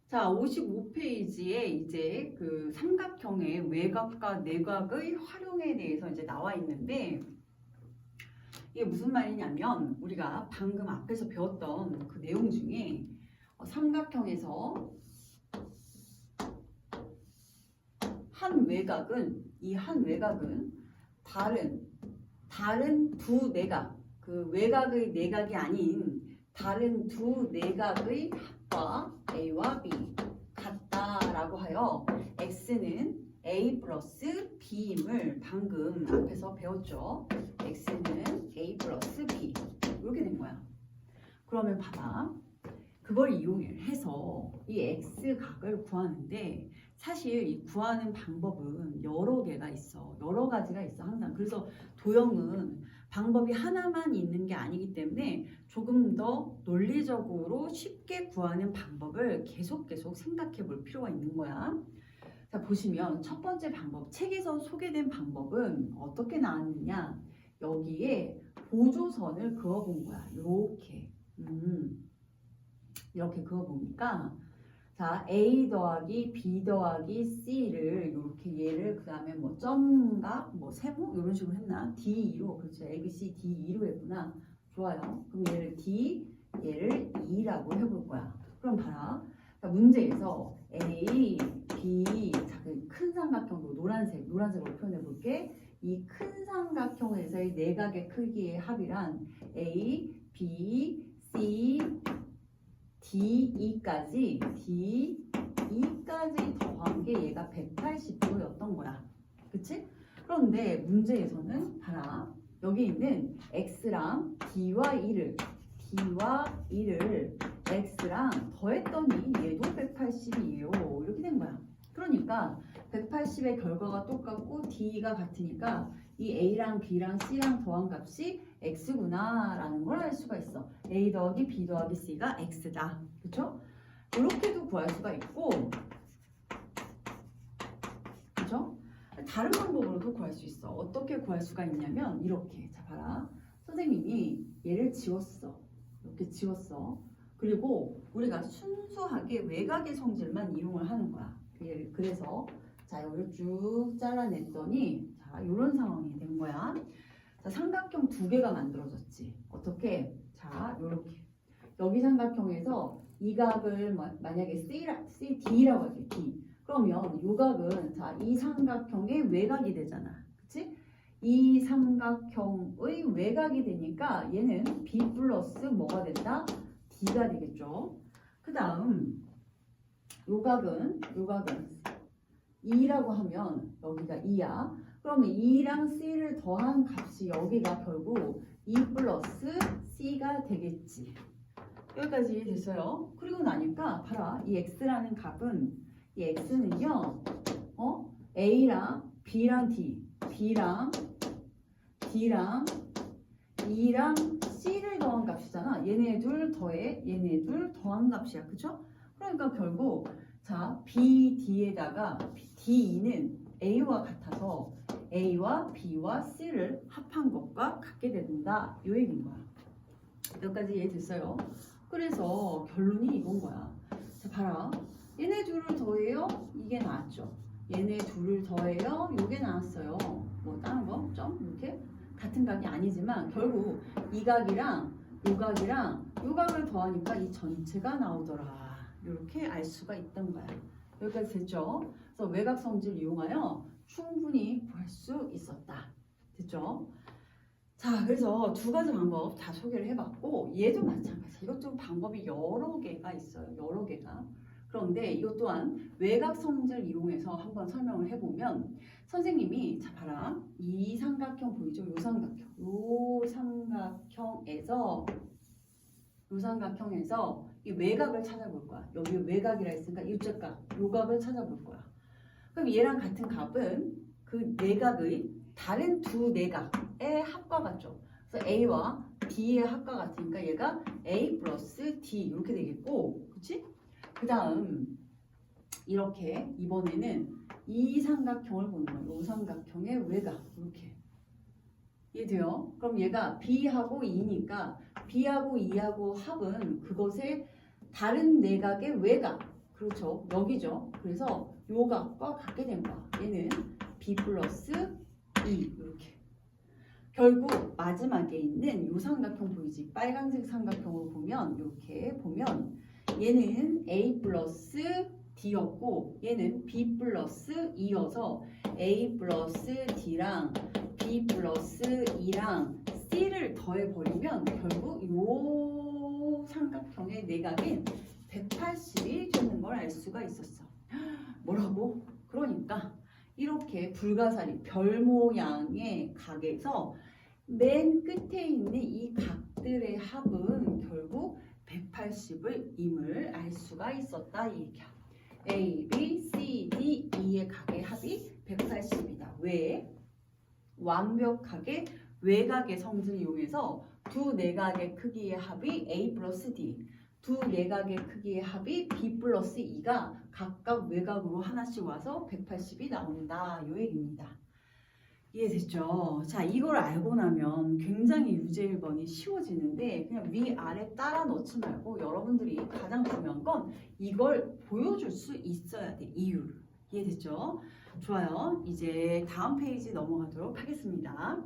자, 55페이지에 이제 그 삼각형의 외곽과 내곽의 활용에 대해서 이제 나와 있는데, 이게 무슨 말이냐면 우리가 방금 앞에서 배웠던 그 내용 중에 삼각형에서 한 외곽은 다른 두 내각, 그 외곽의 내각이 아닌 다른 두 내각의 합과 A와 B 같다라고 하여 X는 A 플러스 B임을 방금 앞에서 배웠죠. X는 A 플러스 B 이렇게 된 거야. 그러면 봐봐. 그걸 이용해서 이 X각을 구하는데 사실 이 구하는 방법은 여러 개가 있어. 여러 가지가 있어 항상. 그래서 도형은 방법이 하나만 있는 게 아니기 때문에 조금 더 논리적으로 쉽게 구하는 방법을 계속 생각해 볼 필요가 있는 거야. 자, 보시면 첫 번째 방법, 책에서 소개된 방법은 어떻게 나왔느냐. 여기에 보조선을 그어본 거야. 이렇게 그어보니까 자, A 더하기 B 더하기 C를 이렇게 얘를 그 다음에 뭐 점각, 뭐 세모 이런 식으로 했나? D2로, 그렇죠. A, B, C, D2로 했구나. 좋아요. 그럼 얘를 D, 얘를 E라고 해볼 거야. 그럼 봐라. 자, 문제에서 A, B, 자, 큰 삼각형도 노란색으로 표현해 볼게. 이 큰 삼각형에서의 내각의 크기의 합이란 A, B, C, DE까지 더한 게 얘가 180도였던 거야. 그치? 그런데 문제에서는 봐라. 여기 있는 X랑 D와 E를 X랑 더했더니 얘도 180이에요. 이렇게 된 거야. 그러니까 180의 결과가 똑같고 D가 같으니까 이 A랑 B랑 C랑 더한 값이 X구나 라는 걸 알 수가 있어. A 더하기 B 더하기 C가 X다. 그쵸? 이렇게도 구할 수가 있고, 그쵸? 다른 방법으로도 구할 수 있어. 어떻게 구할 수가 있냐면 이렇게. 자, 봐라. 선생님이 얘를 지웠어. 이렇게 지웠어. 그리고 우리가 순수하게 외곽의 성질만 이용을 하는 거야. 그래서 자, 여기를 쭉 잘라냈더니 자, 이런 상황이 된 거야. 자, 삼각형 두 개가 만들어졌지. 어떻게? 자, 요렇게. 여기 삼각형에서 이 각을 만약에 CD라고 할게. D. 그러면 이 각은 자, 이 삼각형의 외곽이 되잖아. 그치? 이 삼각형의 외곽이 되니까 얘는 B 플러스 뭐가 된다? D가 되겠죠. 그 다음 요 각은 E라고 하면 여기가 E야. 그러면 E랑 C를 더한 값이 여기가 결국 E 플러스 C가 되겠지. 여기까지 됐어요. 그리고 나니까 봐라. 이 X라는 값은 이 X는요. A랑 B랑 D, B랑 D랑 E랑 C를 더한 값이잖아. 얘네 둘 더해 얘네 둘 더한 값이야. 그쵸? 그러니까 결국 자, BD에다가 DE는 A와 같아서 A와 B와 C를 합한 것과 같게 된다. 이 얘기인 거야. 여기까지 이해됐어요? 그래서 결론이 이건 거야. 자, 봐라. 얘네 둘을 더해요. 이게 나왔죠. 얘네 둘을 더해요. 이게 나왔어요. 뭐 다른 거? 점? 이렇게? 같은 각이 아니지만 결국 이 각이랑 요 각이랑 요 각을 더하니까 이 전체가 나오더라. 이렇게 알 수가 있던 거야. 여기까지 됐죠? 그래서 외곽 성질 이용하여 충분히 구할 수 있었다. 됐죠? 자, 그래서 두 가지 방법 다 소개를 해봤고 얘도 마찬가지. 이것도 방법이 여러 개가 있어요. 여러 개가. 그런데 이것 또한 외곽 성질 이용해서 한번 설명을 해보면 선생님이 자 봐라. 이 삼각형 보이죠? 요 삼각형에서 이 외곽을 찾아볼 거야. 여기 외곽이라 했으니까 이쪽각, 요 각을 찾아볼 거야. 그럼 얘랑 같은 값은 그 내각의 다른 두 내각의 합과 같죠. 그래서 A와 D의 합과 같으니까 얘가 A 플러스 D 이렇게 되겠고, 그치? 그 다음 이렇게 이번에는 이 삼각형을 보는 거예요. 이 삼각형의 외곽 이렇게. 이해돼요? 그럼 얘가 B하고 E니까 B하고 E하고 합은 그것의 다른 내각의 외곽. 그렇죠. 여기죠. 그래서 요 값과 같게 된 거야. 얘는 b 플러스 2 이렇게. 결국 마지막에 있는 요 삼각형 보이지? 빨간색 삼각형으로 보면 이렇게 보면 얘는 a 플러스 d였고 얘는 b 플러스 2여서 a 플러스 d랑 b 플러스 2랑 c를 더해버리면 결국 요 삼각형의 내각인 180이 되는 걸 알 수가 있었어. 뭐라고? 그러니까 이렇게 불가사리 별 모양의 각에서 맨 끝에 있는 이 각들의 합은 결국 180을 임을 알 수가 있었다 이 얘기야. A, B, C, D, E의 각의 합이 180이다. 왜? 완벽하게 외곽의 성질을 이용해서 두 내각의 크기의 합이 A 플러스 D, 두 내각의 크기의 합이 B 플러스 2가 각각 외곽으로 하나씩 와서 180이 나온다. 이 얘기입니다. 이해됐죠? 자, 이걸 알고 나면 굉장히 유제 1번이 쉬워지는데 그냥 위아래 따라 넣지 말고 여러분들이 가장 중요한 건 이걸 보여줄 수 있어야 돼. 이유를. 이해됐죠? 좋아요. 이제 다음 페이지 넘어가도록 하겠습니다.